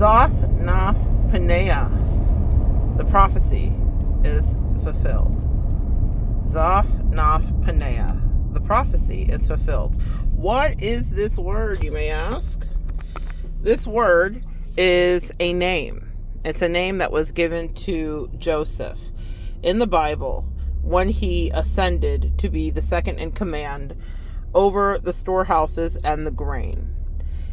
Zaphnath-Paaneah, the prophecy is fulfilled. Zaphnath-Paaneah, the prophecy is fulfilled. What is this word, you may ask? This word is a name. It's a name that was given to Joseph in the Bible when he ascended to be the second in command over the storehouses and the grain.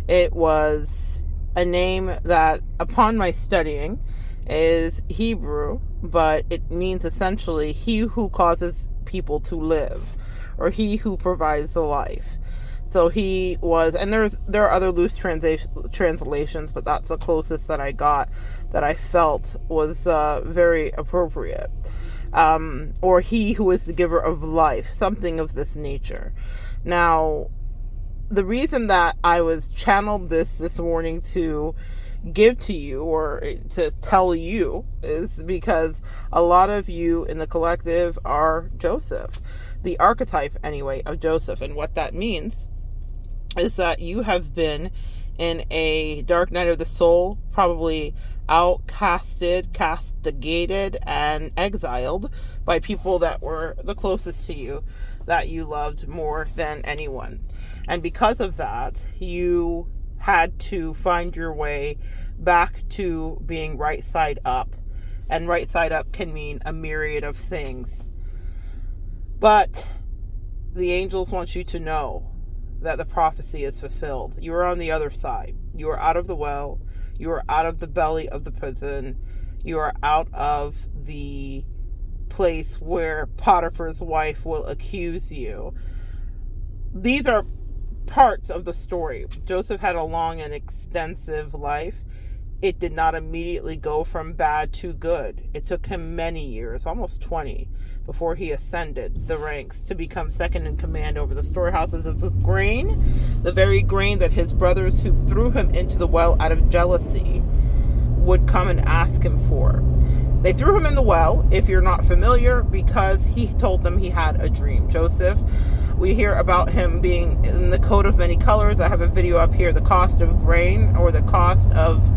It was a name that, upon my studying, is Hebrew, but it means essentially he who causes people to live, or he who provides the life. So he was, and there are other loose translations, but that's the closest that I got that I felt was very appropriate. Or he who is the giver of life, something of this nature. Now, the reason that I was channeled this morning to give to you or to tell you is because a lot of you in the collective are Joseph, the archetype anyway of Joseph. And what that means is that you have been in a dark night of the soul, probably outcasted, castigated, and exiled by people that were the closest to you, that you loved more than anyone. And because of that, you had to find your way back to being right side up. And right side up can mean a myriad of things. But the angels want you to know that the prophecy is fulfilled. You are on the other side. You are out of the well. You are out of the belly of the prison. You are out of the place where Potiphar's wife will accuse you. These are parts of the story. Joseph had a long and extensive life. It did not immediately go from bad to good. It took him many years, almost 20, before he ascended the ranks to become second in command over the storehouses of grain, the very grain that his brothers who threw him into the well out of jealousy would come and ask him for. They threw him in the well, if you're not familiar, because he told them he had a dream. Joseph, we hear about him being in the coat of many colors. I have a video up here. The cost of grain, or the cost of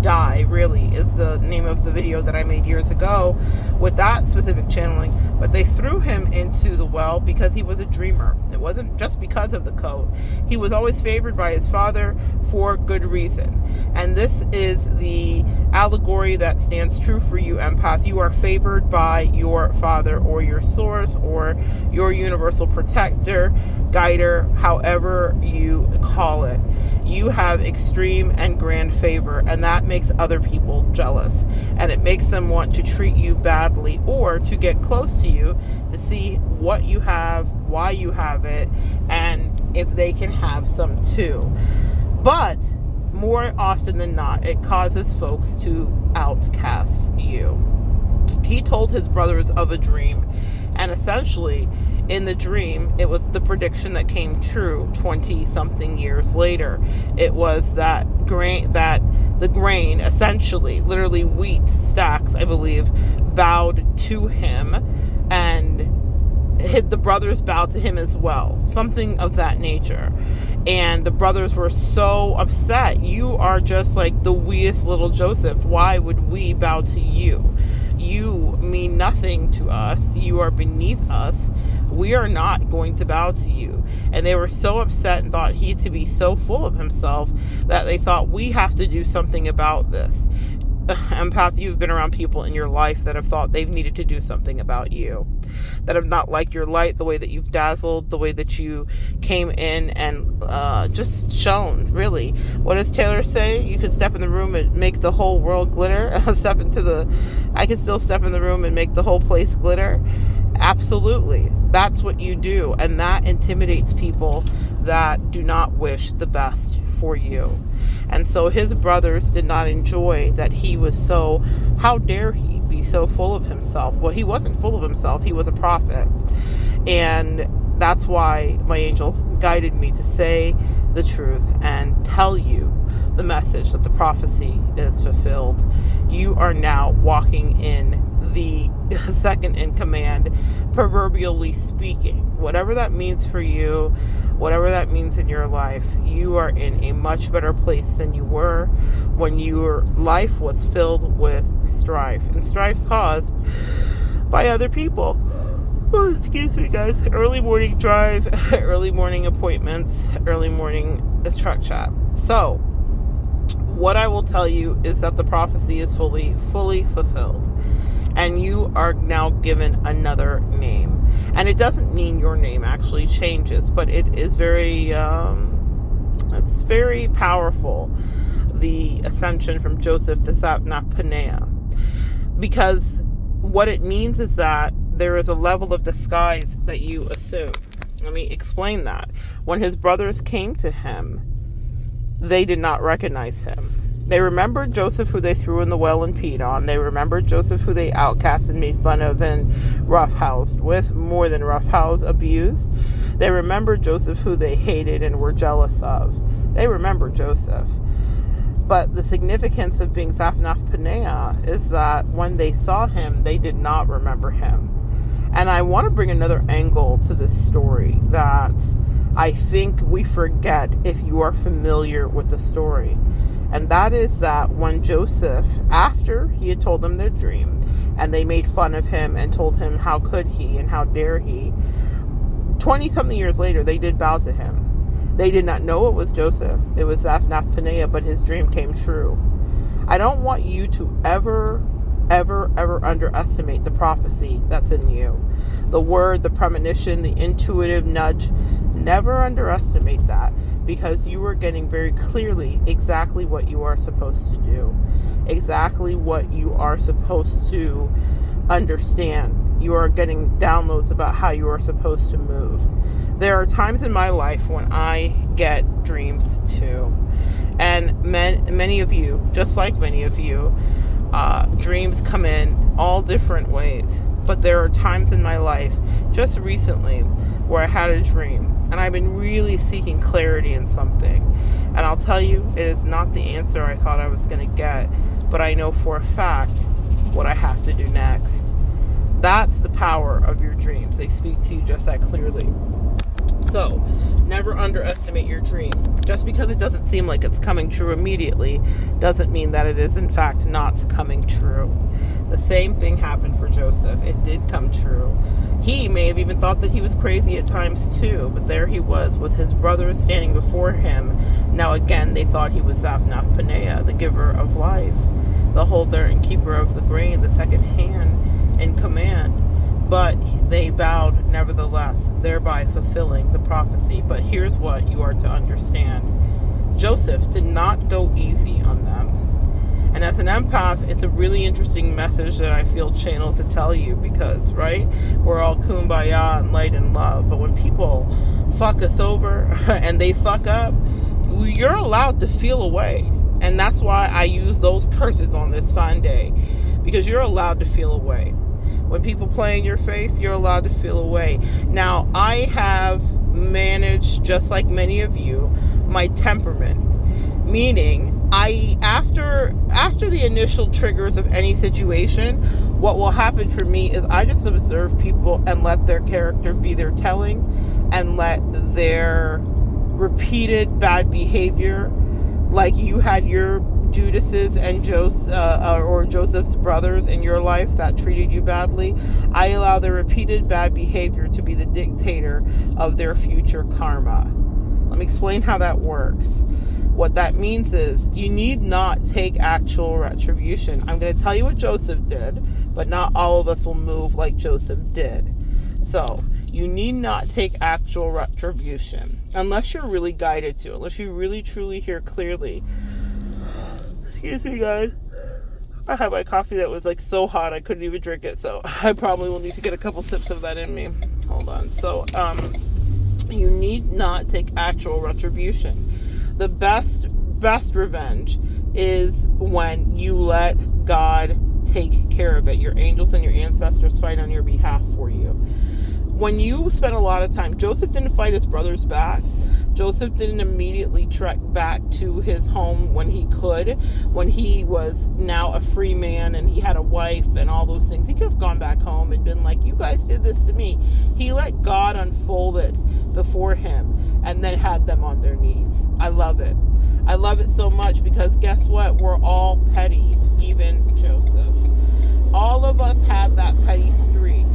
dye, really, is the name of the video that I made years ago with that specific channeling. But they threw him into the well because he was a dreamer. It wasn't just because of the coat. He was always favored by his father for good reason. And this is the allegory that stands true for you, empath. You are favored by your father or your source or your universal protector, guider, however you call it. You have extreme and grand favor, and that makes other people jealous, and it makes them want to treat you badly or to get close to you to see what you have, why you have it, and if they can have some too. But more often than not, it causes folks to outcast you. He told his brothers of a dream, and essentially in the dream, it was the prediction that came true 20-something years later. It was that the grain, essentially, literally wheat stacks, I believe, bowed to him, and the brothers bowed to him as well, something of that nature. And the brothers were so upset. You are just like the weest little Joseph. Why would we bow to you? You mean nothing to us. You are beneath us. We are not going to bow to you. And they were so upset and thought he to be so full of himself that they thought, we have to do something about this. Empath, you've been around people in your life that have thought they've needed to do something about you, that have not liked your light, the way that you've dazzled, the way that you came in and just shone, really. What does Taylor say? You can step in the room and make the whole world glitter. I can still step in the room and make the whole place glitter. Absolutely. That's what you do. And that intimidates people that do not wish the best for you. And so his brothers did not enjoy that he was so, how dare he be so full of himself? Well, he wasn't full of himself. He was a prophet. And that's why my angels guided me to say the truth and tell you the message that the prophecy is fulfilled. You are now walking in the second in command, proverbially speaking. Whatever that means for you, whatever that means in your life, you are in a much better place than you were when your life was filled with strife, and strife caused by other people. Oh, excuse me, guys. Early morning drive, early morning appointments, early morning truck chat. So, what I will tell you is that the prophecy is fully fulfilled. And you are now given another name. And it doesn't mean your name actually changes, but it is it's very powerful, the ascension from Joseph to Zaphnath-Paaneah. Because what it means is that there is a level of disguise that you assume. Let me explain that. When his brothers came to him, they did not recognize him. They remembered Joseph, who they threw in the well and peed on. They remembered Joseph, who they outcast and made fun of and roughhoused with, more than roughhouse, abused. They remembered Joseph, who they hated and were jealous of. They remembered Joseph. But the significance of being Zaphnath-Paaneah is that when they saw him, they did not remember him. And I want to bring another angle to this story that I think we forget if you are familiar with the story. And that is that when Joseph, after he had told them their dream, and they made fun of him and told him how could he and how dare he, 20-something years later, they did bow to him. They did not know it was Joseph. It was Zaphnath-Paaneah, but his dream came true. I don't want you to ever underestimate the prophecy that's in you. The word, the premonition, the intuitive nudge. Never underestimate that, because you are getting very clearly exactly what you are supposed to do. Exactly what you are supposed to understand. You are getting downloads about how you are supposed to move. There are times in my life when I get dreams too. And many of you, just like many of you, dreams come in all different ways. But there are times in my life, just recently, where I had a dream. And I've been really seeking clarity in something. And I'll tell you, it is not the answer I thought I was going to get. But I know for a fact what I have to do next. That's the power of your dreams. They speak to you just that clearly. So, never underestimate your dream. Just because it doesn't seem like it's coming true immediately doesn't mean that it is in fact not coming true. The same thing happened for Joseph. It did come true. He may have even thought that he was crazy at times too, but there he was with his brothers standing before him. Now again, they thought he was Zaphnath-Paaneah, the giver of life, the holder and keeper of the grain, the second hand in command. But they bowed nevertheless, thereby fulfilling the prophecy. But here's what you are to understand. Joseph did not go easy on them. And as an empath, it's a really interesting message that I feel channeled to tell you because, right, we're all kumbaya and light and love. But when people fuck us over and they fuck up, you're allowed to feel away. And that's why I use those curses on this fine day, because you're allowed to feel away. When people play in your face, you're allowed to feel away. Now, I have managed, just like many of you, my temperament. Meaning, after the initial triggers of any situation, what will happen for me is I just observe people and let their character be their telling, and let their repeated bad behavior, like you had your Judas's and Joseph's brothers in your life that treated you badly, I allow their repeated bad behavior to be the dictator of their future karma. Let me explain how that works. What that means is you need not take actual retribution. I'm going to tell you what Joseph did, but not all of us will move like Joseph did. So you need not take actual retribution unless you're really guided to, unless you really truly hear clearly. Excuse me, guys. I had my coffee that was like so hot I couldn't even drink it, so I probably will need to get a couple sips of that in me. Hold on. So, you need not take actual retribution. The best revenge is when you let God take care of it. Your angels and your ancestors fight on your behalf for you. When you spend a lot of time, Joseph didn't fight his brothers back, Joseph didn't immediately trek back to his home when he was now a free man and he had a wife and all those things. He could have gone back home and been like, you guys did this to me. He let God unfold it before him and then had them on their knees. I love it. I love it so much because guess what? We're all petty, even Joseph. All of us have that petty streak.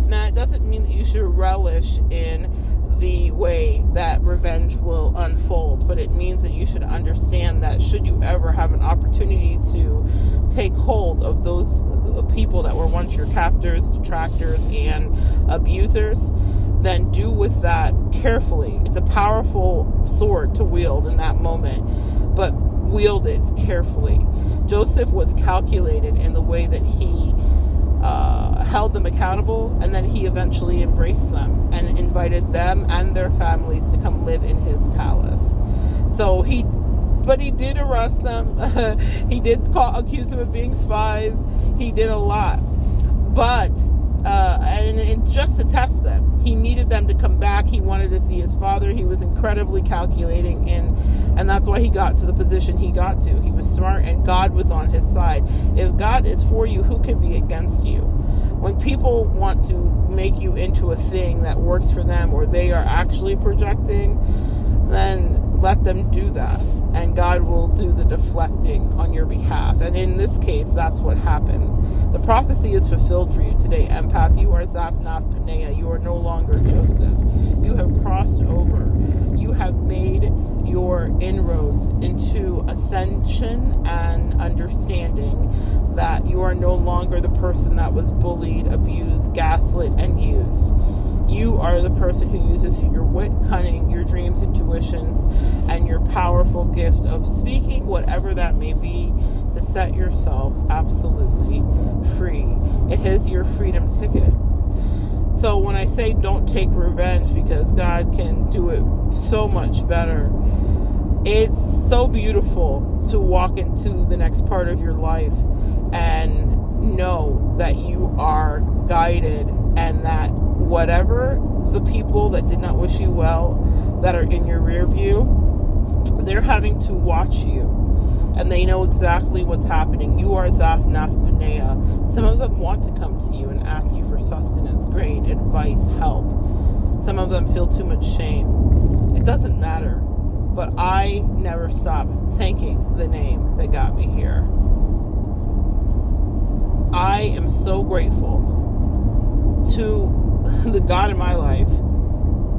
Now, it doesn't mean that you should relish in the way that revenge will unfold, but it means that you should understand that should you ever have an opportunity to take hold of those people that were once your captors, detractors, and abusers, then do with that carefully. It's a powerful sword to wield in that moment, but wield it carefully. Joseph was calculated in the way that he held them accountable, and then he eventually embraced them and invited them and their families to come live in his palace. So he did arrest them. He did accuse them of being spies. He did a lot, but and just to test them, he needed them to come back. He wanted to see his father. He was incredibly calculating, and that's why he got to the position he got to. He was smart, and God was on his side. If God is for you, who can be against you? When people want to make you into a thing that works for them, or they are actually projecting, then let them do that, and God will do the deflecting on your behalf. And in this case, that's what happened. The prophecy is fulfilled for you today, Empath. You are Zaphnath-Paaneah. You are no longer Joseph. You have crossed over. You have made your inroads into ascension and understanding that you are no longer the person that was bullied, abused, gaslit, and used. You are the person who uses your wit, cunning, your dreams, intuitions, and your powerful gift of speaking, whatever that may be, to set yourself absolutely free. It is your freedom ticket. So when I say don't take revenge, because God can do it so much better, it's so beautiful to walk into the next part of your life and know that you are guided, and that whatever the people that did not wish you well that are in your rear view, they're having to watch you, and they know exactly what's happening. You are Zaphnath-Paaneah. Some of them want to come to you and ask you for sustenance, grain, advice, help. Some of them feel too much shame. It doesn't matter. But I never stop thanking the name that got me here. I am so grateful to the God in my life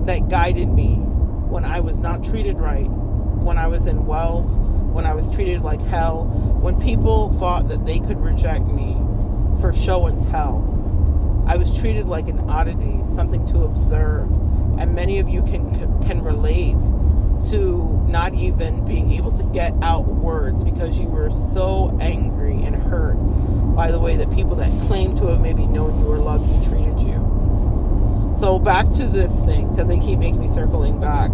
that guided me when I was not treated right, when I was in wells, when I was treated like hell, when people thought that they could reject me for show and tell. I was treated like an oddity, something to observe, and many of you can relate to not even being able to get out words because you were so angry and hurt by the way that people that claim to have maybe known you or loved you treated you. So back to this thing, because they keep making me circle back.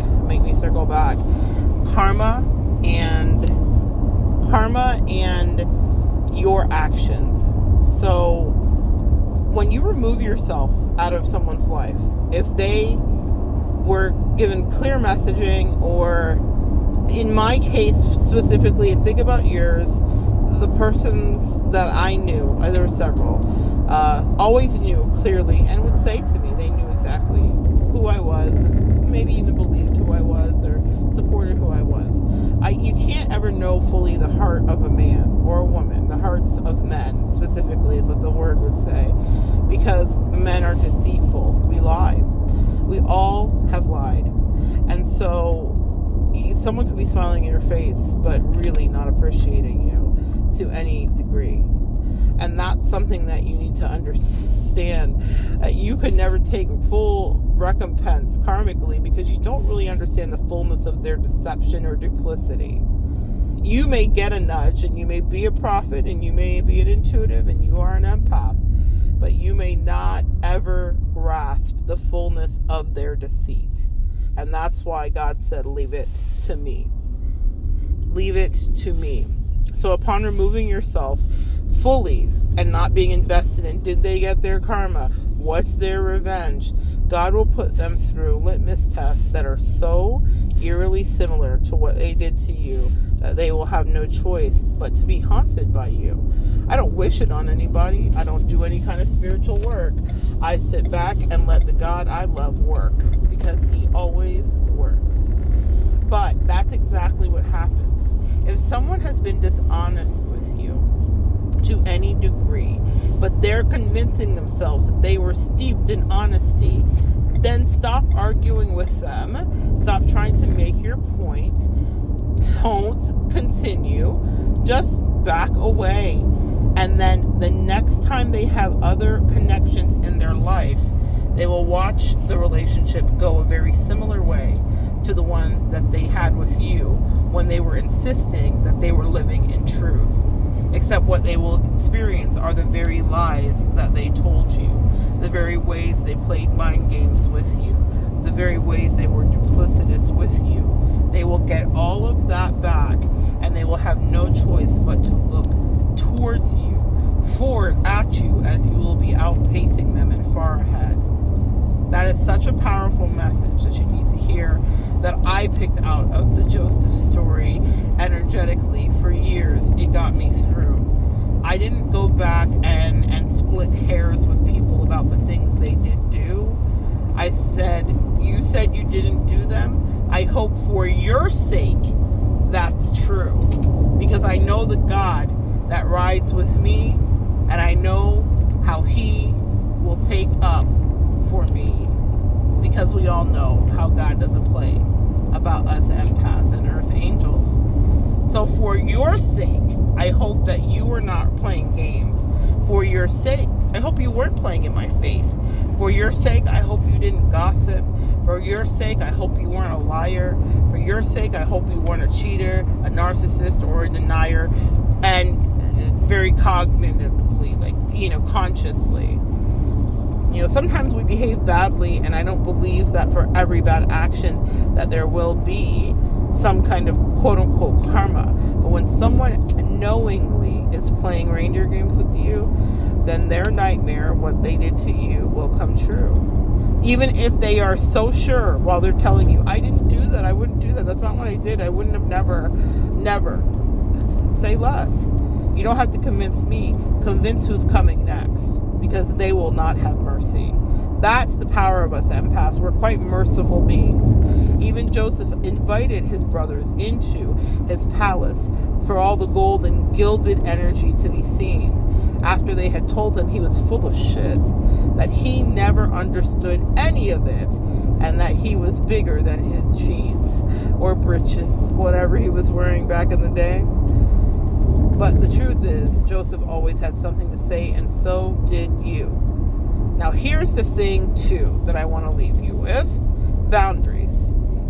Karma and your actions. So when you remove yourself out of someone's life, if they were given clear messaging, or in my case specifically, and think about yours, the persons that I knew, there were several, always knew clearly and would say to me, they knew exactly who I was, maybe even believed who I was or supported who I was. You can't ever know fully the heart of a man or a woman. The hearts of men specifically is what the word would say, because men are deceitful. We lie. We all have lied. And so someone could be smiling in your face, but really not appreciating you to any degree. And that's something that you need to understand. You could never take full recompense karmically because you don't really understand the fullness of their deception or duplicity. You may get a nudge, and you may be a prophet, and you may be an intuitive, and you are an empath, but you may not ever grasp the fullness of their deceit. And that's why God said, leave it to me. Leave it to me. So upon removing yourself fully and not being invested in, did they get their karma? What's their revenge? God will put them through litmus tests that are so eerily similar to what they did to you, that they will have no choice but to be haunted by you. I don't wish it on anybody. I don't do any kind of spiritual work. I sit back and let the God I love work, because he always works. But that's exactly what happens. If someone has been dishonest with you to any degree, but they're convincing themselves that they were steeped in honesty, then stop arguing with them. Stop trying to make your point. Don't continue. Just back away. And then the next time they have other connections in their life, they will watch the relationship go a very similar way to the one that they had with you when they were insisting that they were living in truth. Except what they will experience are the very lies that they told you, the very ways they played mind games with you, the very ways they were duplicitous with you. They will get all of that back, and they will have no choice but to look towards you, forward at you, as you will be outpacing them and far ahead. That is such a powerful message that you need to hear, that I picked out of the Joseph story energetically for years. It got me through. I didn't go back and split hairs with people about the things they did do. I said, you said you didn't do them. I hope for your sake that's true, because I know the God that rides with me, and I know how he will take up for me, because we all know how God doesn't play about us empaths and earth angels. So for your sake, I hope that you were not playing games. For your sake, I hope you weren't playing in my face. For your sake, I hope you didn't gossip. For your sake, I hope you weren't a liar. For your sake, I hope you weren't a cheater, a narcissist, or a denier, and very cognitively, consciously. Sometimes we behave badly, and I don't believe that for every bad action that there will be some kind of quote-unquote karma. But when someone knowingly is playing reindeer games with you, then their nightmare of what they did to you will come true. Even if they are so sure while they're telling you, I didn't do that, I wouldn't do that, that's not what I did, I wouldn't have never. Say less. You don't have to convince me. Convince who's coming next, because they will not have mercy. That's the power of us empaths. We're quite merciful beings. Even Joseph invited his brothers into his palace for all the gold and gilded energy to be seen, after they had told him he was full of shit, that he never understood any of it, and that he was bigger than his jeans or breeches, whatever he was wearing back in the day. But the truth is, Joseph always had something to say, and so did you. Now here's the thing too that I want to leave you with: boundaries.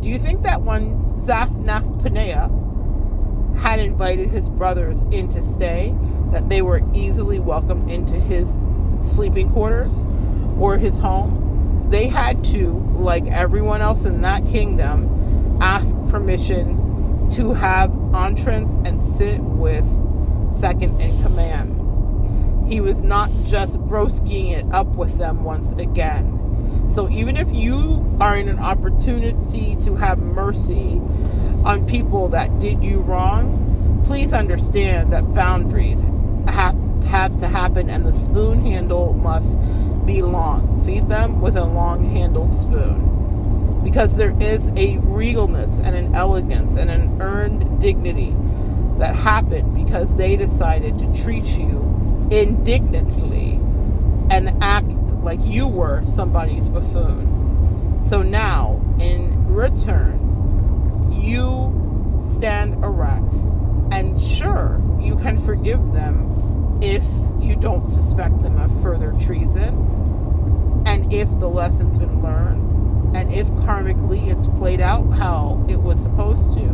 Do you think that when Zaphnath-Paaneah had invited his brothers in to stay, that they were easily welcomed into his sleeping quarters or his home? They had to, like everyone else in that kingdom, ask permission to have entrance and sit with second in command. He was not just broskiing it up with them once again. So even if you are in an opportunity to have mercy on people that did you wrong, please understand that boundaries have to happen, and the spoon handle must be long. Feed them with a long-handled spoon, because there is a regalness and an elegance and an earned dignity that happened because they decided to treat you indignantly and act like you were somebody's buffoon. So now, in return, you stand erect, and sure, you can forgive them if you don't suspect them of further treason, and if the lesson's been learned, and if karmically it's played out how it was supposed to,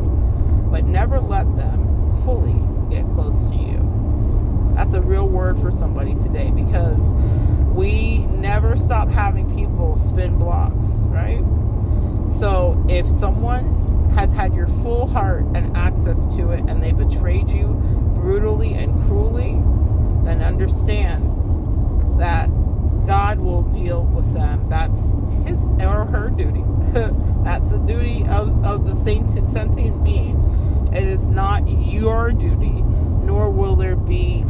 but never let them fully get close to you. That's a real word for somebody today, because we never stop having people spin blocks, right? So if someone has had your full heart and access to it, and they betrayed you brutally and cruelly, then understand that God will deal with them. That's his or her duty. That's the duty of the saint there be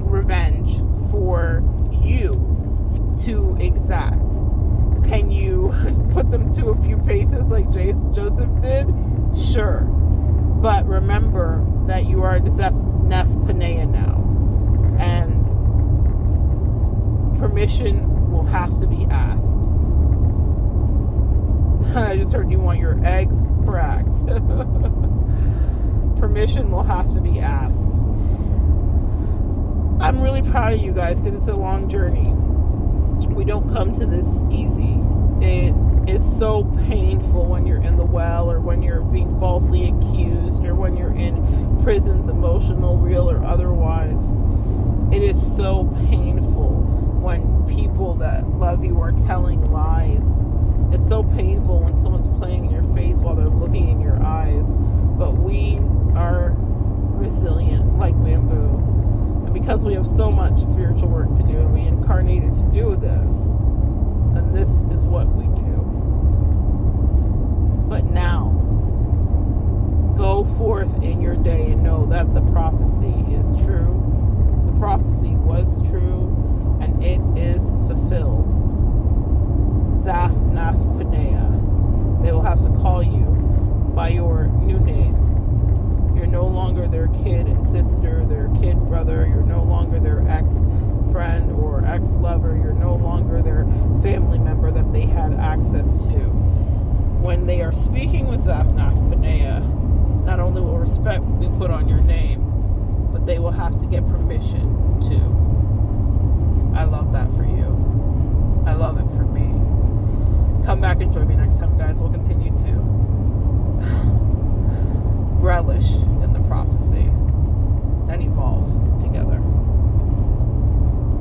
revenge for you to exact? Can you put them to a few paces like Joseph did? Sure. But remember that you are Zaphnath-Paaneah now. And permission will have to be asked. I just heard you want your eggs cracked. Permission will have to be asked. I'm really proud of you guys because it's a long journey. We don't come to this easy. It is so painful when you're in the well, or when you're being falsely accused, or when you're in prisons, emotional, real, or otherwise. It is so painful when people that love you are telling lies. It's so painful when someone's playing in your face while they're looking in your eyes. But we are resilient like bamboo. And because we have so much spiritual work to do, and we incarnated to do this, and this is what we do. But now, go forth in your day and know that the prophecy is true. The prophecy was true, and it is fulfilled. Zaphnath-Paaneah. They will have to call you by your new name. You're no longer their kid sister, their kid brother. You're no longer their ex-friend or ex-lover. You're no longer their family member that they had access to. When they are speaking with Zaphnath-Paaneah, not only will respect be put on your name, but they will have to get permission too. I love that for you. I love it for me. Come back and join me next time, guys. We'll continue to relish in the prophecy and evolve.